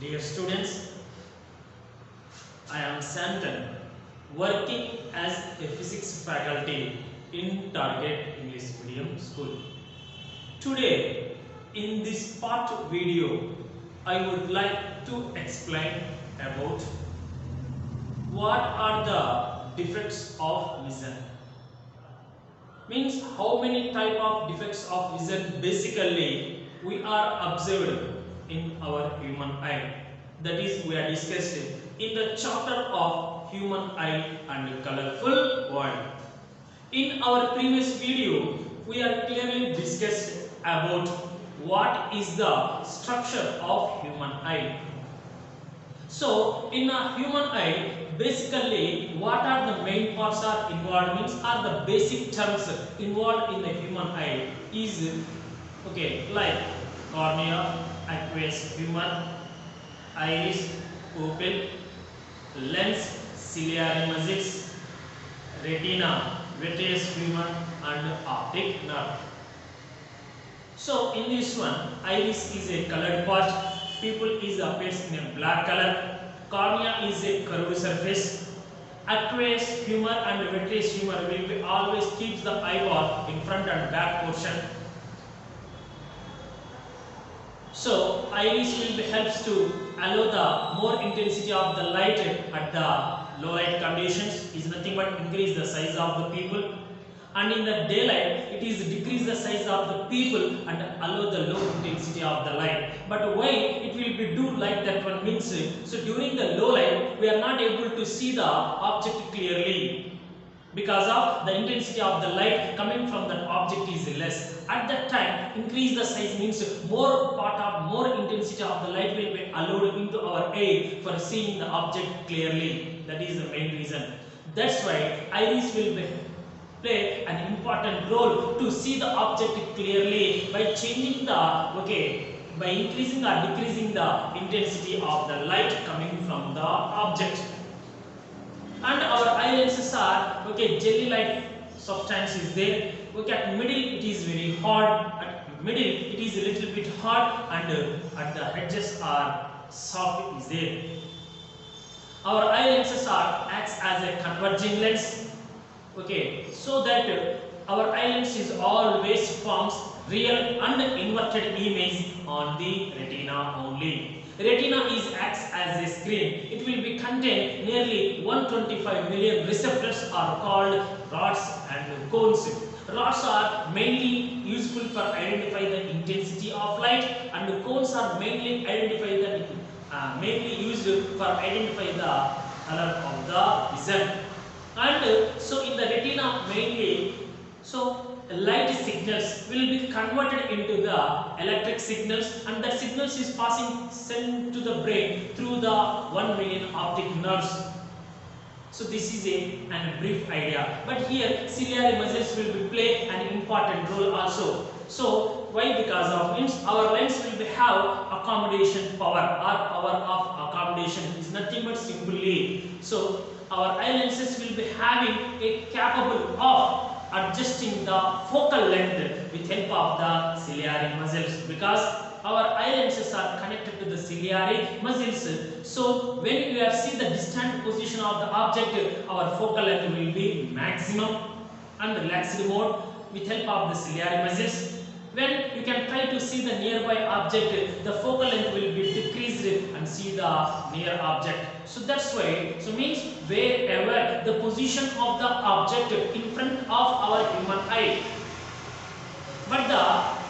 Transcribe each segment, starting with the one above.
Dear students, I am Santon, working as a physics faculty in Target English Medium School. Today, in this part video, I would like to explain about what are the defects of vision. Means how many type of defects of vision basically we are observed in our human eye. That is, we are discussed in the chapter of human eye and colorful world. In our previous video, we are clearly discussed about what is the structure of human eye. So, in a human eye, basically what are the main parts are involved means are the basic terms involved in the human eye is like cornea, aqueous humor, iris, pupil, lens, ciliary muscles, retina, vitreous humor and optic nerve. So in this one, iris is a colored part, pupil is appears in a black color, cornea is a curved surface, aqueous humor and vitreous humor will be always keeps the eyeball in front and back portion. So iris will be helps to allow the more intensity of the light at the low light conditions is nothing but increase the size of the pupil, and in the daylight it is decrease the size of the pupil and allow the low intensity of the light. But why it will be do like that one means so during the low light we are not able to see the object clearly because of the intensity of the light coming from that object is less. At that time, increase the size means more intensity of the light will be allowed into our eye for seeing the object clearly. That is the main reason. That's why iris will play an important role to see the object clearly by changing the by increasing or decreasing the intensity of the light coming from the object. And our eye lenses are jelly-like substance is there. At middle it is very hard. At middle it is a little bit hard, and at the edges are soft is there. Our eye lenses are acts as a converging lens. So that our eye lens is always forms real and inverted image on the retina only. Retina is acts as a screen. It will be contain nearly 125 million receptors are called rods and cones. Rods are mainly useful for identify the intensity of light, and the cones are mainly mainly used for identify the color of the vision. And so in the retina mainly, so light signals will be converted into the electric signals, and that signals is passing sent to the brain through the 1 million optic nerves. So this is a brief idea, but here ciliary muscles will be play an important role also. So why? Because of means our lens will be have accommodation power, or power of accommodation is nothing but simply, so our eye lenses will be having a capable of adjusting the focal length with help of the ciliary muscles, because our eye lenses are connected to the ciliary muscles. So when we are see the distant position of the object, our focal length will be maximum and relaxed mode with help of the ciliary muscles. When you can try to see the nearby object, the focal length will be decreased and see the near object. So that's why, so means wherever the position of the object in front of our human eye, but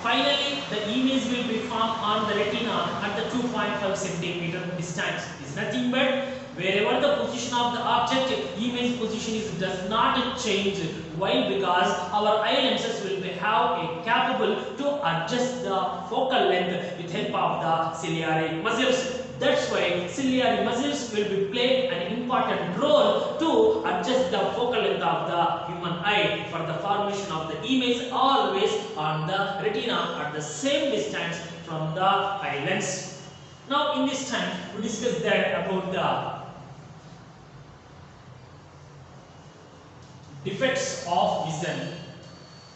finally the image will be formed on the retina at the 2.5 centimeter distance is nothing but wherever the position of the object, image position does not change. Why? Because our eye lenses will be have a capable to adjust the focal length with help of the ciliary muscles. That's why ciliary muscles will be play an important role to adjust the focal length of the human eye for the formation of the image always on the retina at the same distance from the eye lens. Now in this time we discuss that about the defects of vision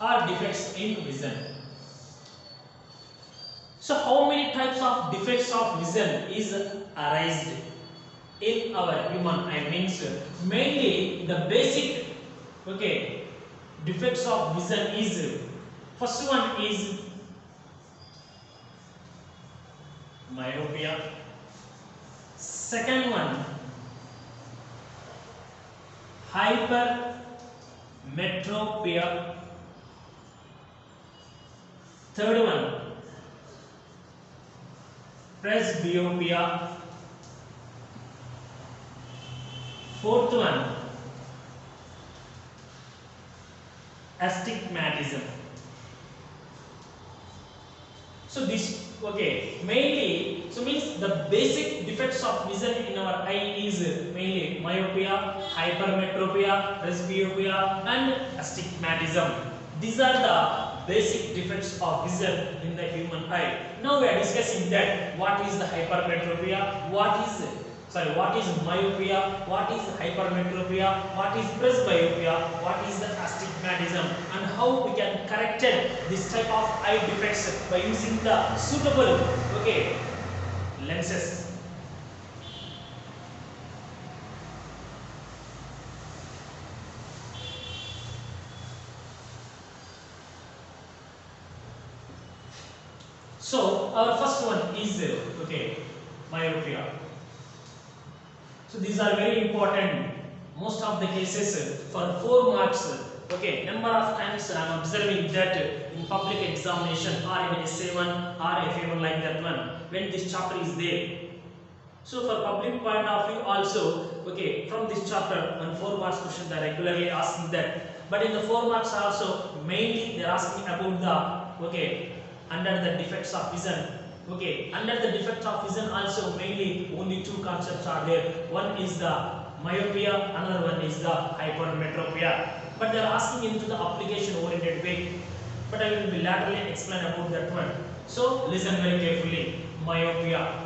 or defects in vision. So how many types of defects of vision is arised in our human eye? Means mainly the basic, okay, defects of vision is, first one is myopia, second one hypermetropia, third one presbyopia, fourth one astigmatism. So this, okay, mainly, so means the basic defects of vision in our eye is mainly myopia, hypermetropia, presbyopia and astigmatism. These are the basic defects of vision in the human eye. Now we are discussing that what is the hypermetropia, what is myopia, what is hypermetropia, what is presbyopia, what is the astigmatism, and how we can correct this type of eye defects by using the suitable, okay, lenses. So our first one is, okay, myopia. So these are very important. Most of the cases for 4 marks. Okay, number of times I am observing that in public examination or even SA1 or FA1 like that one, when this chapter is there. So for public point of view also, okay, from this chapter on 4 marks question they are regularly asking that. But in the 4 marks also mainly they are asking about the, okay, under the defects of vision. Okay, under the defect of vision also mainly only 2 concepts are there. One is the myopia, another one is the hypermetropia. But they are asking into the application oriented way. But I will be laterally explain about that one. So listen very carefully. Myopia.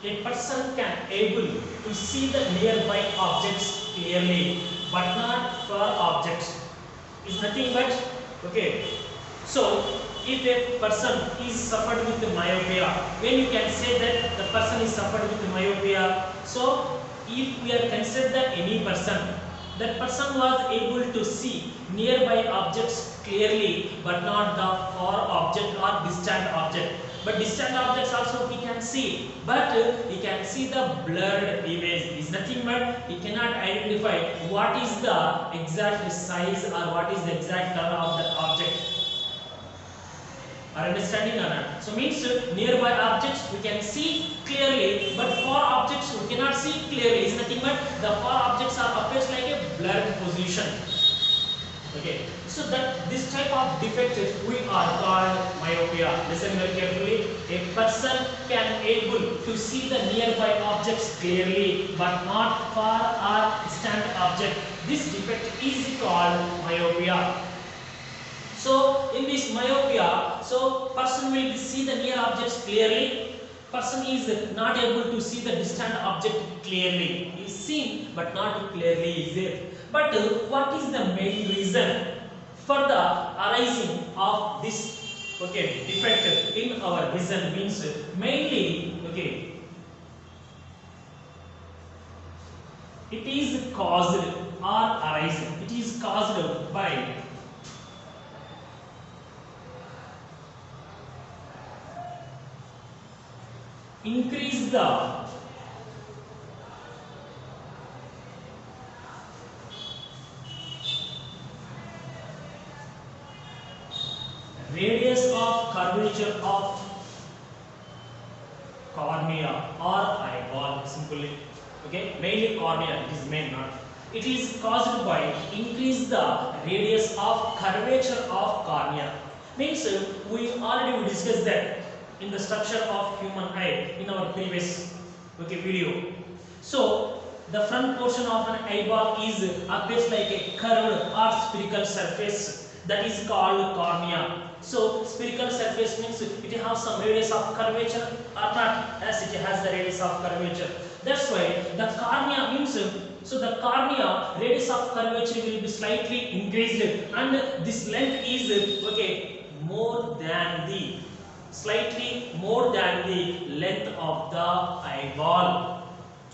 A person can able to see the nearby objects clearly, but not far objects. Is nothing but, okay. So if a person is suffered with myopia, when you can say that the person is suffered with myopia, so if we are consider any person, that person was able to see nearby objects clearly, but not the far object or distant object. But distant objects also he can see, but he can see the blurred image. Is nothing but he cannot identify what is the exact size or what is the exact color of the object. Are understanding or not? So means nearby objects we can see clearly, but far objects we cannot see clearly. Is nothing but the far objects are appears like a blurred position. Okay, so that this type of defect we are called myopia. Listen very carefully. A person can able to see the nearby objects clearly, but not far or distant object. This defect is called myopia. So in this myopia, so person will see the near objects clearly. Person is not able to see the distant object clearly. He is seen but not clearly is there. But what is the main reason for the arising of this, okay, defect in our vision? Means mainly, okay, it is caused or arising. It is caused by increase the radius of curvature of cornea or eyeball, simply. Okay, mainly cornea, it is main, not. It is caused by increase the radius of curvature of cornea. Means we already discussed that in the structure of human eye in our previous video. So the front portion of an eyeball is appears like a curved or spherical surface, that is called cornea. So spherical surface means it has some radius of curvature or not, as it has the radius of curvature. That's why the cornea means, so the cornea radius of curvature will be slightly increased, and this length is more than the slightly more than the length of the eyeball.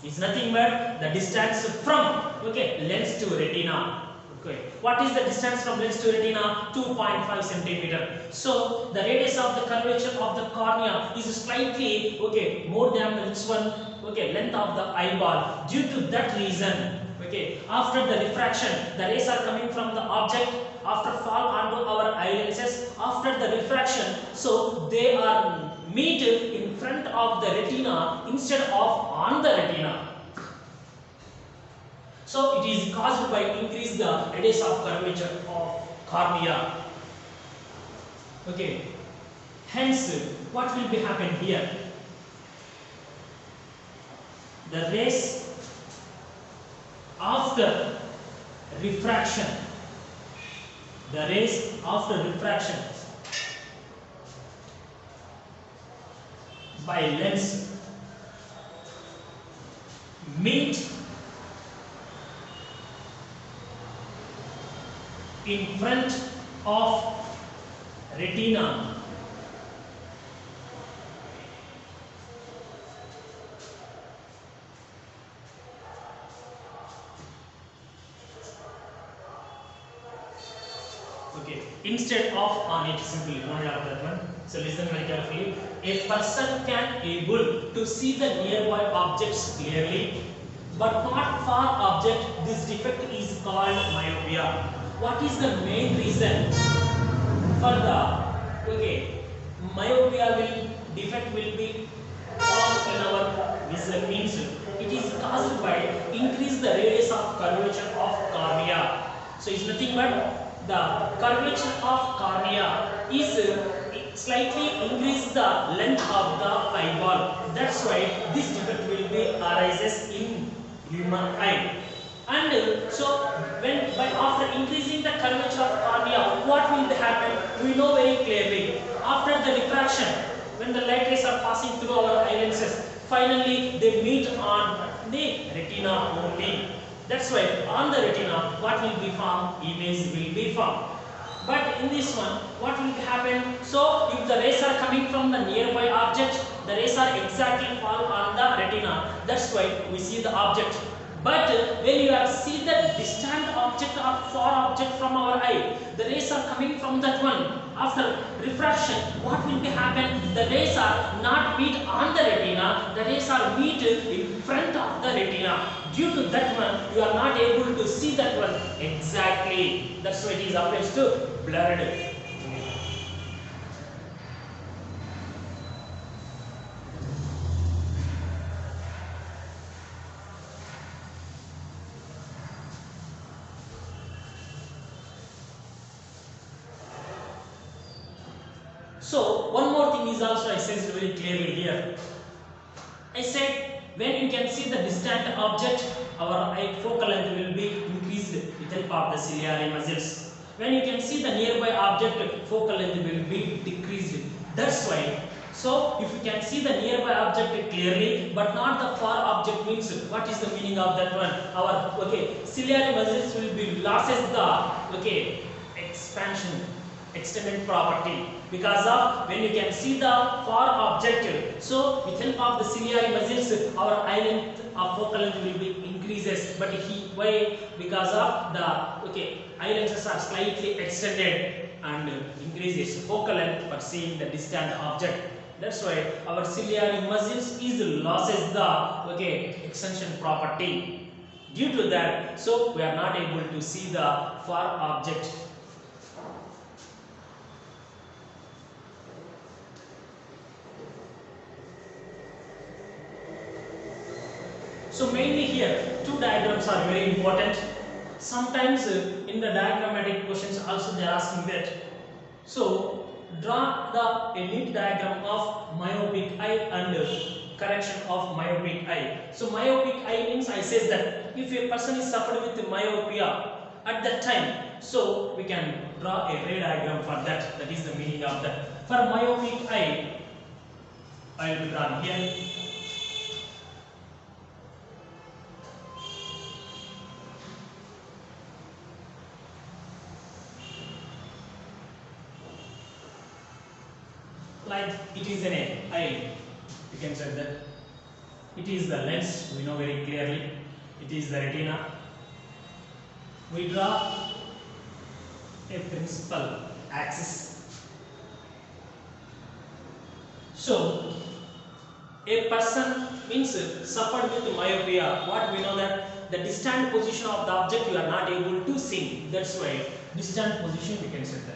Is nothing but the distance from lens to retina. What is the distance from lens to retina? 2.5 centimeter. So the radius of the curvature of the cornea is slightly more than this one length of the eyeball. Due to that reason, after the refraction, the rays are coming from the object, after fall onto our eye lenses, after the refraction, so they are meet in front of the retina instead of on the retina. So it is caused by increase the radius of curvature of cornea. Hence, what will be happen here? The rays after refraction, by lens meet in front of retina. Instead of on it, simply don't have that one. So listen very carefully. A person can able to see the nearby objects clearly, but not far object. This defect is called myopia. What is the main reason for the myopia defect will be formed in our vision? Means it is caused by increase the radius of curvature of cornea. So it's nothing but the curvature of cornea is slightly increase the length of the eyeball. That's why this defect will be arises in human eye. And so when after increasing the curvature of cornea, what will happen? We know very clearly. After the refraction, when the light rays are passing through our eye lenses, finally they meet on the retina only. That's why on the retina, what will be formed? Image will be formed. But in this one, what will happen? So if the rays are coming from the nearby object, the rays are exactly fall on the retina. That's why we see the object. But when you are see the distant object or far object from our eye, the rays are coming from that one. After refraction, what will be happen? The rays are not meet on the retina, the rays are meet in front of the retina. Due to that one, you are not able to see that one exactly. That's why it is appears to blurred. So one more thing is also I said very clearly here. I said when you can see the distant object, our eye focal length will be increased with help of the ciliary muscles. When you can see the nearby object, focal length will be decreased. That's why. So if you can see the nearby object clearly, but not the far object, means what is the meaning of that one? Our ciliary muscles will be losses the extended property, because of when you can see the far object. So with help of the ciliary muscles, our eye length of focal length will be increases. But why? Because of the eye lenses are slightly extended and increases focal length for seeing the distant object. That's why our ciliary muscles is losses the extension property. Due to that, so we are not able to see the far object. So mainly here two diagrams are very important. Sometimes in the diagrammatic questions also they are asking that. So draw a neat diagram of myopic eye and correction of myopic eye. So myopic eye means I says that if a person is suffered with myopia at that time, so we can draw a ray diagram for that. That is the meaning of that. For myopic eye, I will draw here. Like it is an eye, you can say that. It is the lens, we know very clearly. It is the retina. We draw a principal axis. So a person means suffered with myopia. What we know that the distant position of the object you are not able to see. That's why distant position we can say that.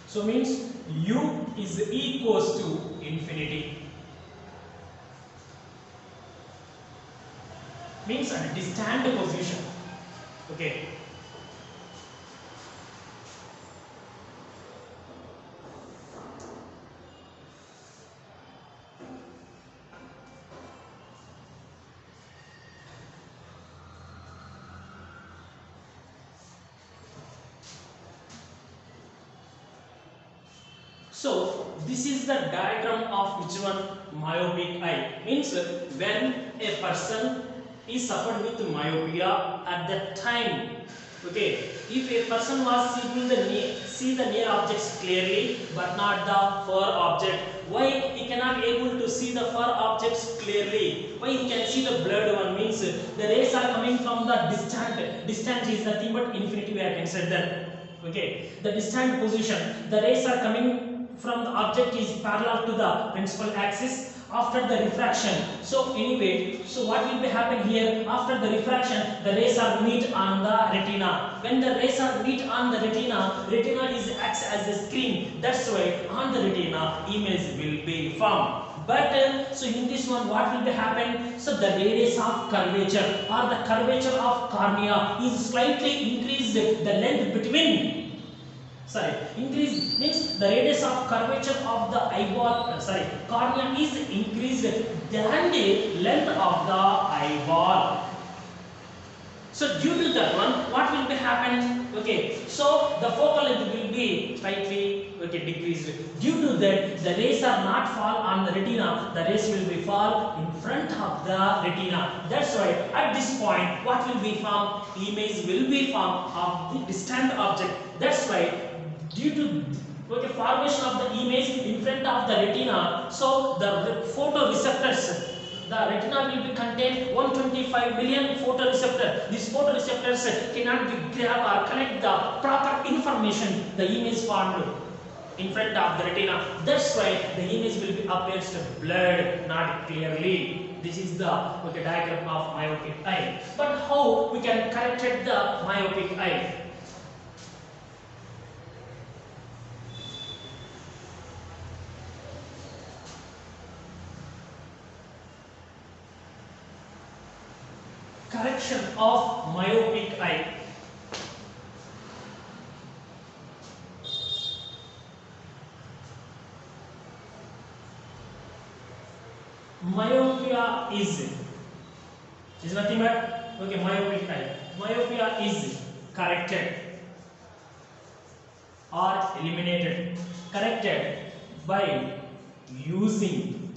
So means u is equals to infinity. Means at a distant position. Okay. So this is the diagram of which one? Myopic eye. Means when a person is suffered with myopia at that time. Okay, if a person was see the near objects clearly but not the far object, why he cannot able to see the far objects clearly? Why he can see the blurred one? Means the rays are coming from the distant. Distant is nothing but infinity. I can say that. Okay, the distant position, the rays are coming from the object is parallel to the principal axis after the refraction. So anyway, so what will be happen here? After the refraction, the rays are meet on the retina. When the rays are meet on the retina, retina is acts as a screen. That's why on the retina image will be formed. But so in this one, what will be happen? So the radius of curvature or the curvature of cornea is slightly increased. The length between increase means the radius of curvature of the eyeball, cornea is increased than the length of the eyeball. So due to that one, what will be happen? Okay, so the focal length will be slightly decreased. Due to that, the rays are not fall on the retina. The rays will be fall in front of the retina. That's why at this point, what will be formed? Image will be formed of the distant object. That's why due to formation of the image in front of the retina, so the photoreceptors, the retina will be contain 125 billion photoreceptors. These photoreceptors cannot be grab or collect the proper information, the image formed in front of the retina. That's why the image will be appears blurred, not clearly. This is the diagram of myopic eye. But how we can correct the myopic eye? Correction of myopic eye. Myopia is nothing but myopic eye. Myopia is corrected or eliminated. Corrected by using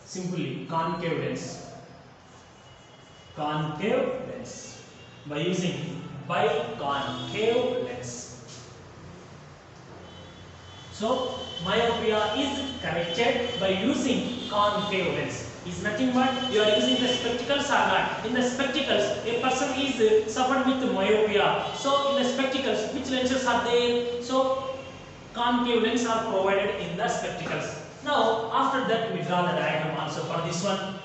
simply concave lens. Concave lens. By using concave lens. So myopia is corrected by using concave lens. Is nothing but you are using the spectacles or not. In the spectacles, a person is suffered with myopia. So in the spectacles, which lenses are there? So concave lens are provided in the spectacles. Now after that we draw the diagram also for this one.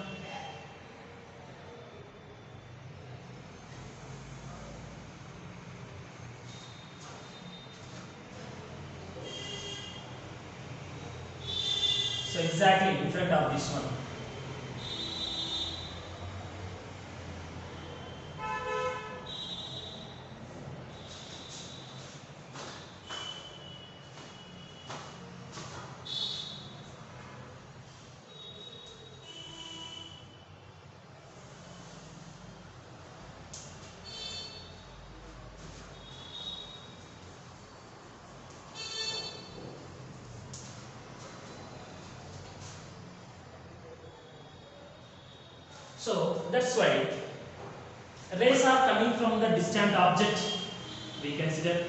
So exactly in front of this one. So that's why rays are coming from the distant object. We consider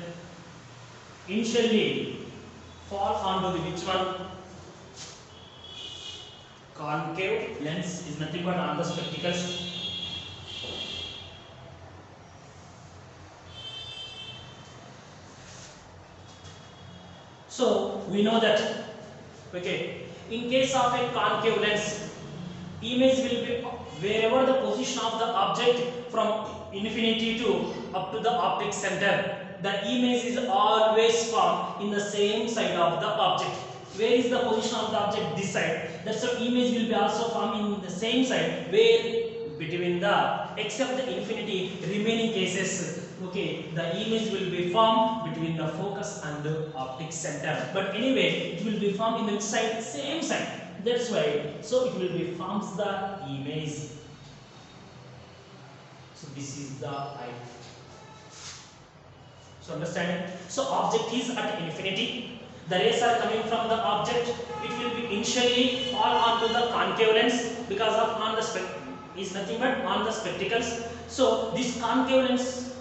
initially fall onto the which one? Concave lens is nothing but on the spectacles. So we know that, okay, in case of a concave lens, image will be wherever the position of the object from infinity to up to the optic center. The image is always formed in the same side of the object. Where is the position of the object? This side. That's why image will be also formed in the same side where between the, except the infinity remaining cases, okay, the image will be formed between the focus and the optic center. But anyway, it will be formed in the side, same side. That's why, so it will be forms the image. So this is the eye. So understanding? So object is at infinity. The rays are coming from the object. It will be initially fall onto the concave lens because of on the is nothing but on the spectacles. So this concave lens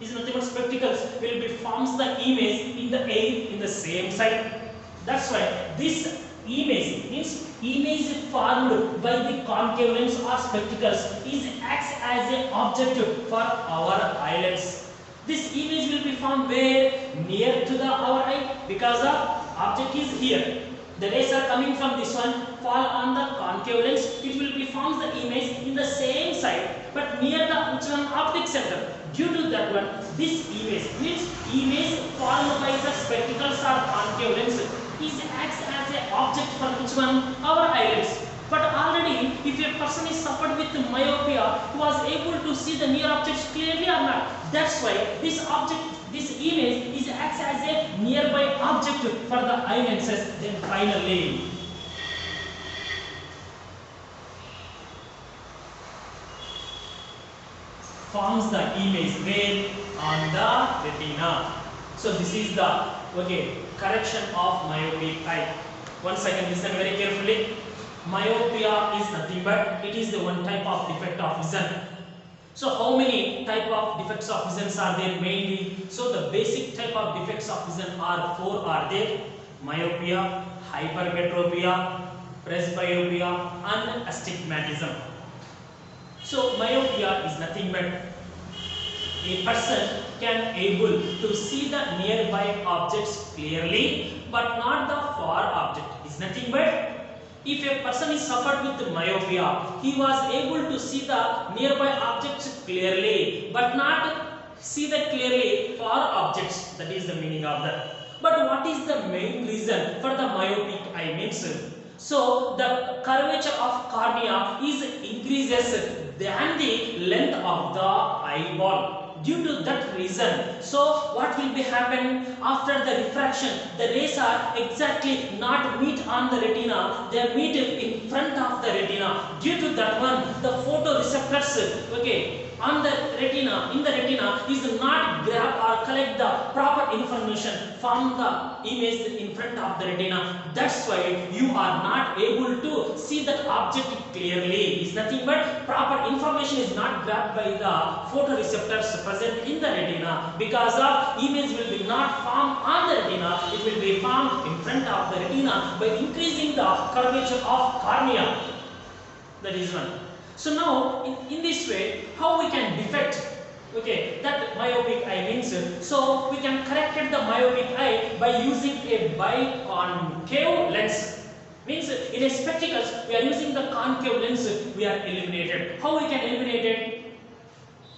is nothing but spectacles will be forms the image in the air in the same side. That's why this image means image formed by the concave lens or spectacles is acts as an object for our eyelids. This image will be formed where? Near to the our eye because the object is here. The rays are coming from this one, fall on the concave lens. It will be forms the image in the same side, but near the which one? Optic center. Due to that one, this image means image formed by the spectacles or concave lens is acts as an object for which one? Our eyelids. But already, if a person is suffered with myopia, he was able to see the near objects clearly or not. That's why this object, this image is acts as a nearby object for the eye lenses. Then finally, forms the image where? On the retina. So this is the, okay, correction of myopic eye. Once again, listen very carefully. Myopia is nothing but it is the one type of defect of vision. So how many type of defects of vision are there mainly? So the basic type of defects of vision are 4 are there: myopia, hypermetropia, presbyopia and astigmatism. So myopia is nothing but a person can able to see the nearby objects clearly but not the far object. Is nothing but if a person is suffered with myopia, he was able to see the nearby objects clearly but not see that clearly far objects. That is the meaning of that. But what is the main reason for the myopic eye means? So the curvature of cornea is increases than the length of the eyeball. Due to that reason, so what will be happen after the refraction? The rays are exactly not meet on the retina; they are meet in front of the retina. Due to that one, the photoreceptors, okay, on the retina, in the retina, is not grab or collect the proper information from the image in front of the retina. That's why you are not able to see that object clearly. It's nothing but proper information is not grabbed by the photoreceptors present in the retina. Because of image will be not formed on the retina, it will be formed in front of the retina by increasing the curvature of cornea. That is one. So now in this way, how we can defect, okay, that myopic eye means? So we can correct the myopic eye by using a biconcave lens. Means in a spectacles we are using the concave lens, we are eliminated. How we can eliminate it?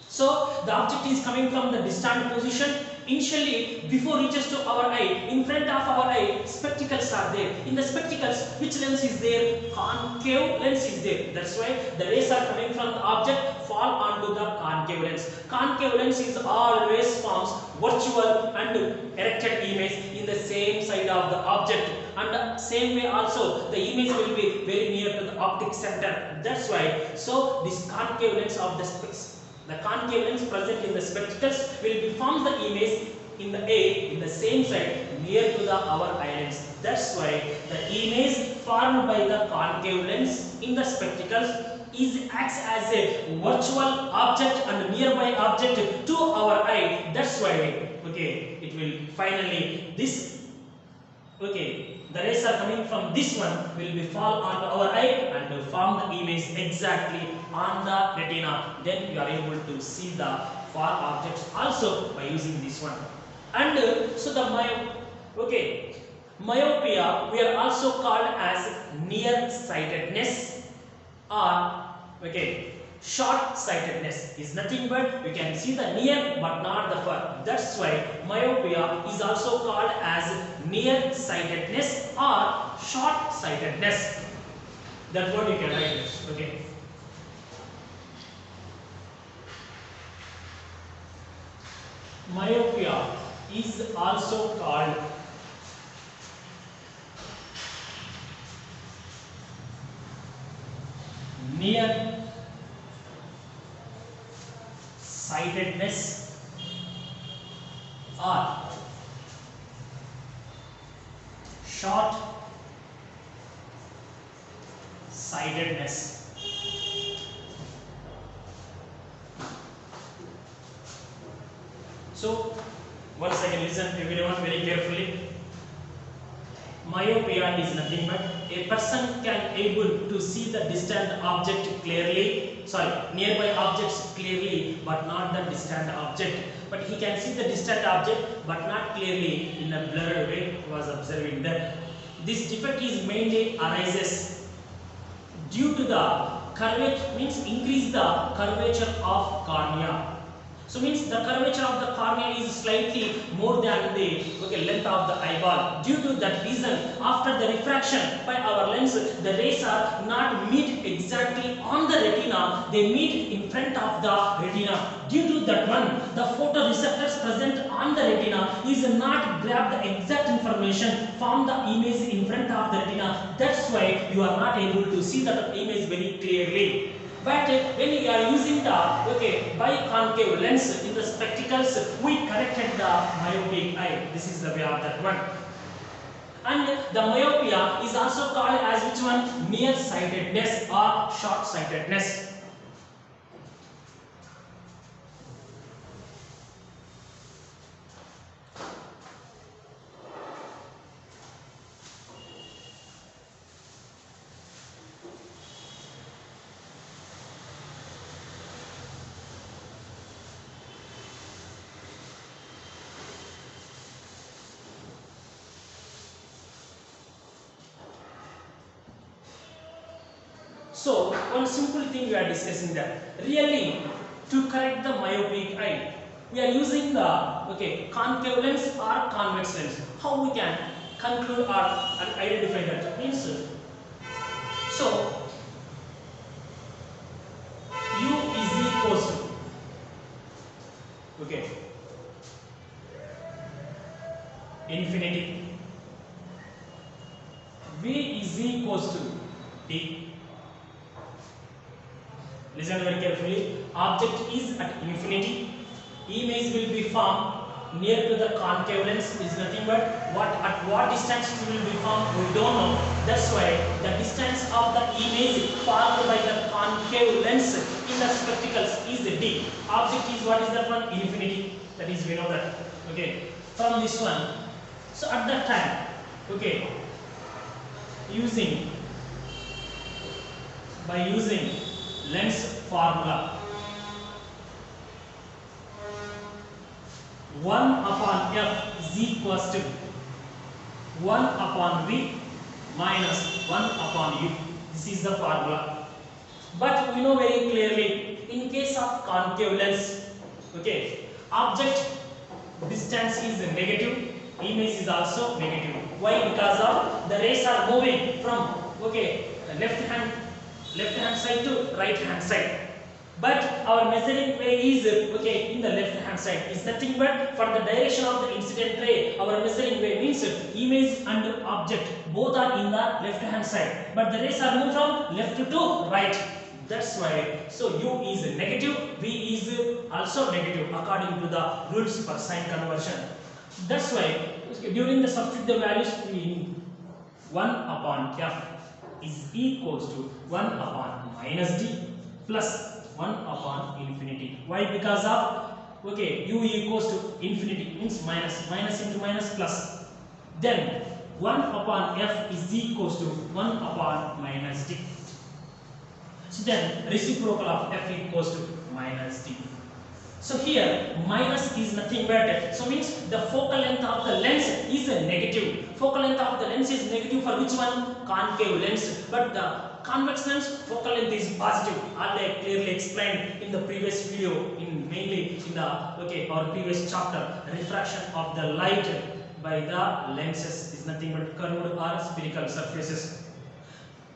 So the object is coming from the distant position. Initially, before reaches to our eye, in front of our eye, spectacles are there. In the spectacles, which lens is there? Concave lens is there. That's why the rays are coming from the object fall onto the concave lens. Concave lens is always forms virtual and erected image in the same side of the object, and the same way also the image will be very near to the optic center. That's why so this concave lens of the specs, the concave lens present in the spectacles will be form the image in the A in the same side near to the our eye lens. That's why the image formed by the concave lens in the spectacles is acts as a virtual object and nearby object to our eye. That's why okay, it will finally this okay, the rays are coming from this one will be fall onto our eye and form the image exactly on the retina. Then you are able to see the far objects also by using this one. And so the myopia we are also called as nearsightedness or okay, short sightedness is nothing but we can see the near but not the far. That's why myopia is also called as nearsightedness or short sightedness. That's what you can write this. Okay. Myopia is also called near sightedness or short sightedness. So once again listen everyone very carefully. Myopia is nothing but a person can able to see the distant object clearly, nearby objects clearly but not the distant object. But he can see the distant object but not clearly in a blurred way. He was observing that. This defect is mainly arises due to the curvature, means increase the curvature of cornea. So means the curvature of the cornea is slightly more than the length of the eyeball. Due to that reason, after the refraction by our lens, the rays are not meet exactly on the retina, they meet in front of the retina. Due to that one, the photoreceptors present on the retina is not grab the exact information from the image in front of the retina. That's why you are not able to see that image very clearly. But when we are using the biconcave lens in the spectacles, we corrected the myopic eye. This is the way of that one. And the myopia is also called as which one? Nearsightedness or short-sightedness. So one simple thing we are discussing that really to correct the myopic eye, we are using the concave lens or convex lens. How we can conclude or identify that means so U is equals to infinity, V is equals to D. Listen very carefully. Object is at infinity. Image will be formed near to the concave lens is nothing but at what distance it will be formed we don't know. That's why the distance of the image formed by the concave lens in the spectacles is D. Object is what is that one? Infinity. That is we know that. Okay. From this one. So at that time, by using lens formula 1 upon F is equals to 1 upon V minus 1 upon U. This is the formula. But we know very clearly in case of concave lens, object distance is negative image is also negative. Why? Because of the rays are moving from left hand side to right hand side. But our measuring way is in the left hand side. Is nothing but for the direction of the incident ray. Our measuring way means image and object both are in the left hand side, but the rays are moved from left to right. That's why. So U is negative, V is also negative according to the rules for sign conversion. That's why during the substitute the values we need 1 upon F is equals to 1 upon minus D plus 1 upon infinity. Why? Because of U equals to infinity means minus into minus plus. Then 1 upon F is equals to 1 upon minus D. So then reciprocal of F equals to minus D. So here minus is nothing but, so means the focal length of the lens is a negative. Focal length of the lens is negative for which one? Concave lens. But the convex lens focal length is positive. I clearly explained in the previous video, mainly in the our previous chapter. Refraction of the light by the lenses is nothing but curved or spherical surfaces.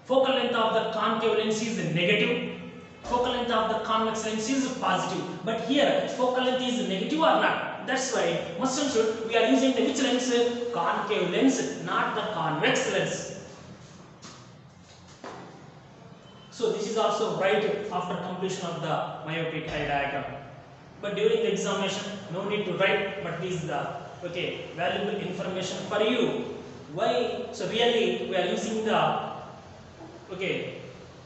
Focal length of the concave lens is negative. Focal length of the convex lens is positive. But here focal length is negative or not. That's why must and should we are using the which lens? Concave lens, not the convex lens. So this is also right after completion of the myopic eye diagram. But during the examination, no need to write. But this is the valuable information for you. Why? So really we are using the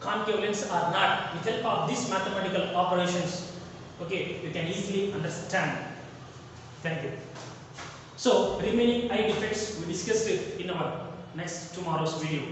concave lens or not. With help of these mathematical operations, you can easily understand. Thank you. So remaining eye defects we discussed it in our tomorrow's video.